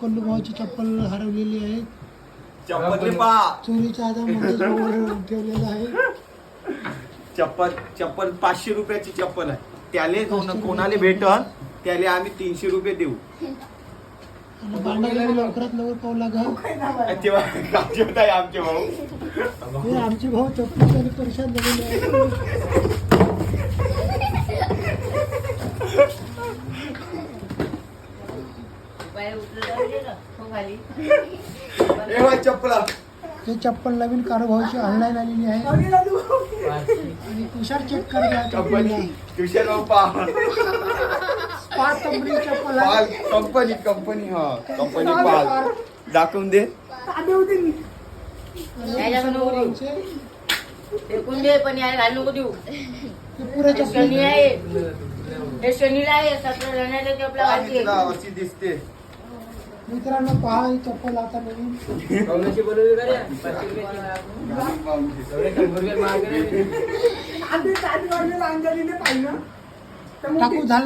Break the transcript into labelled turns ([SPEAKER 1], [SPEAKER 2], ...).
[SPEAKER 1] कोल्लू भाऊची चप्पल हरवलेली आहे. चोरीच्या आधार ठेवलेला आहे.
[SPEAKER 2] चप्पल 500 रुपयाची चप्पल आहे. त्याले कोणाला भेटल त्याले आम्ही 300 रुपये देऊ.
[SPEAKER 1] आणि भांडायला लवकरात लवकर पाहू लागा.
[SPEAKER 2] तेव्हा गाजवत आहे आमचे भाऊ.
[SPEAKER 1] हे आमचे भाऊ चप्पल परेशान झालेले आहे.
[SPEAKER 2] चप्पला
[SPEAKER 1] हे चप्पल नवीन कारोभाऊची ऑनलाईन आलेली आहे. आणि तुषार चेक कर घ्या चप्पलला.
[SPEAKER 2] तुषार बाप्पा
[SPEAKER 1] पाच कंपनी चप्पल आहे.
[SPEAKER 2] कंपनी हा कंपनी पाल दाखवून दे.
[SPEAKER 3] पण यार घालू नको देऊ.
[SPEAKER 1] हे पुरे चप्पल
[SPEAKER 3] शनी आहे, हे शनीला आहे. 17 जणांना चपला घालते.
[SPEAKER 2] अशी दिसते.
[SPEAKER 1] मित्रांनो पहा ही चप्पल आता नवीन टाकू झाला.